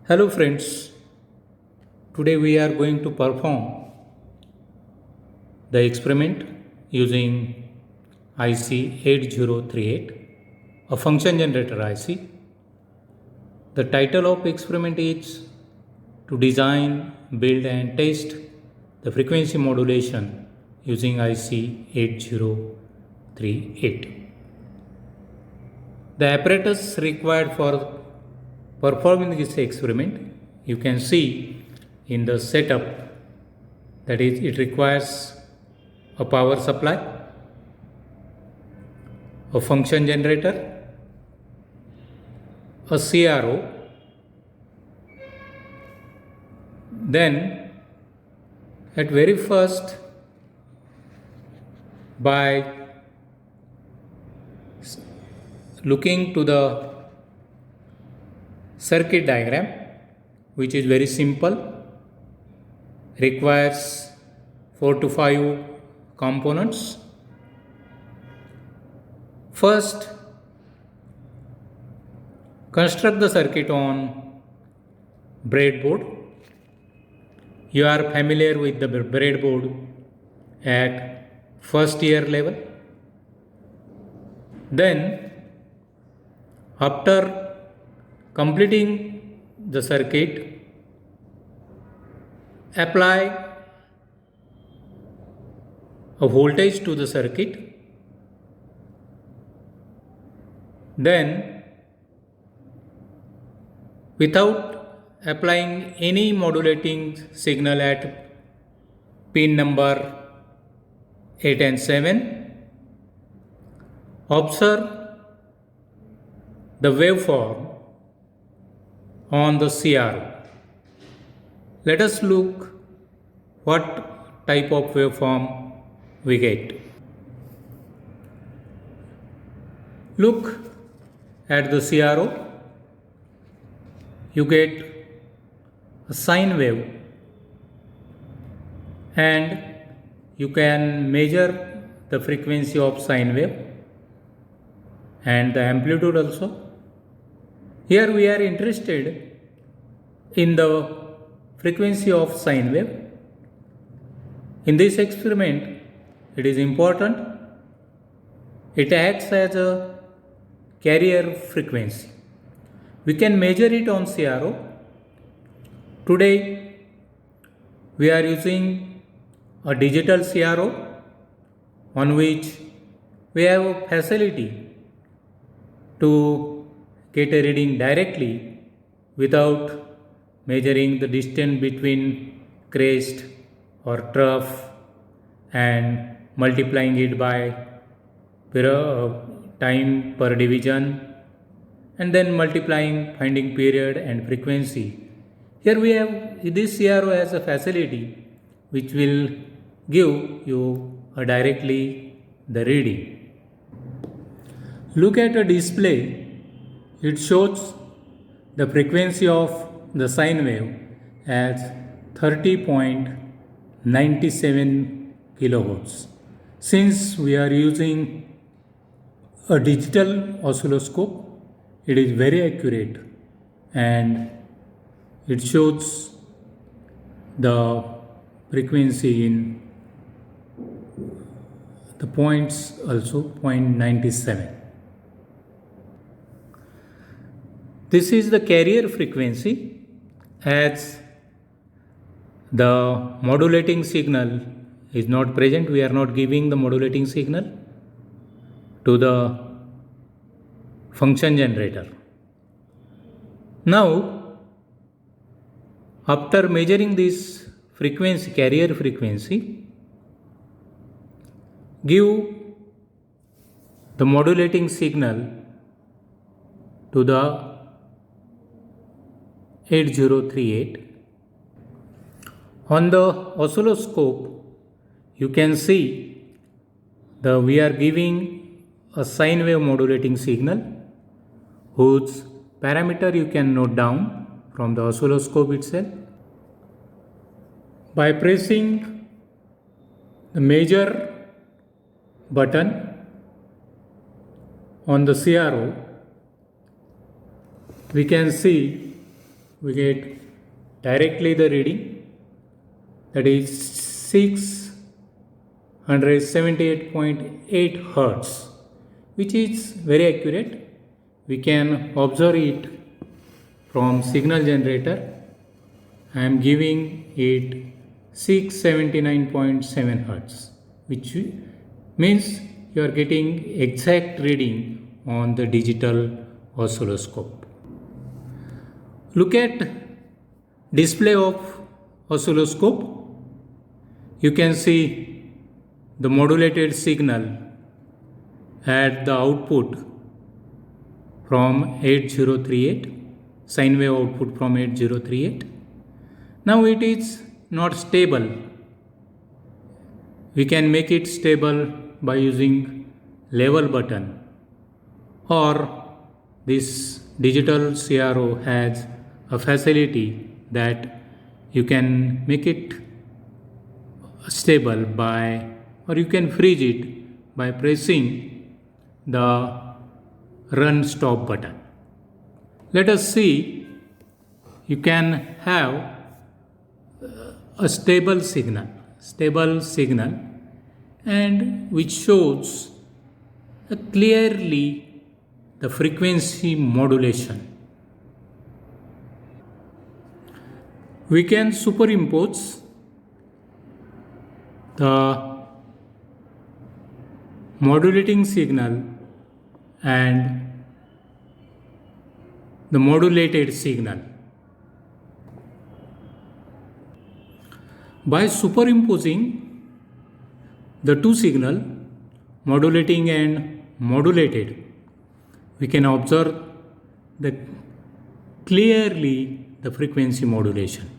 Hello friends, today we are going to perform the experiment using IC 8038, a function generator IC. The title of experiment is to design, build and test the frequency modulation using IC 8038. The apparatus required for performing this experiment, you can see in the setup, that is, it requires a power supply, a function generator, a CRO, then at very first, by looking to the circuit diagram, which is very simple, requires 4 to 5 components. First, construct the circuit on breadboard. You are familiar with the breadboard at first year level. Then, after completing the circuit, apply a voltage to the circuit. Then, without applying any modulating signal at pin number 8 and 7, observe the waveform on the CRO. Let us look what type of waveform we get. Look at the CRO. You get a sine wave and you can measure the frequency of sine wave and the amplitude also. Here we are interested in the frequency of sine wave. In this experiment, it is important. It acts as a carrier frequency. We can measure it on CRO. Today, we are using a digital CRO on which we have a facility to get a reading directly without measuring the distance between crest or trough and multiplying it by time per division and then multiplying, finding period and frequency. Here we have this CRO as a facility which will give you directly the reading. Look at a display. It shows the frequency of the sine wave as 30.97 kilohertz. Since we are using a digital oscilloscope, it is very accurate and it shows the frequency in the points also 0.97. This is the carrier frequency, as the modulating signal is not present. We are not giving the modulating signal to the function generator. Now, after measuring this frequency, carrier frequency, give the modulating signal to the 8038. On the oscilloscope, you can see we are giving a sine wave modulating signal whose parameter you can note down from the oscilloscope itself. By pressing the measure button on the CRO, we can see we get directly the reading, that is 678.8 Hertz, which is very accurate. We can observe it from signal generator. I am giving it 679.7 Hertz, which means you are getting exact reading on the digital oscilloscope. Look at display of oscilloscope. You can see the modulated signal at the output from 8038, sine wave output from 8038. Now it is not stable. We can make it stable by using level button, or this digital CRO has a facility that you can make it stable by, or you can freeze it by pressing the run stop button. Let us see. You can have a stable signal, and which shows clearly the frequency modulation. We can superimpose the modulating signal and the modulated signal. By superimposing the two signal, modulating and modulated, we can observe clearly the frequency modulation.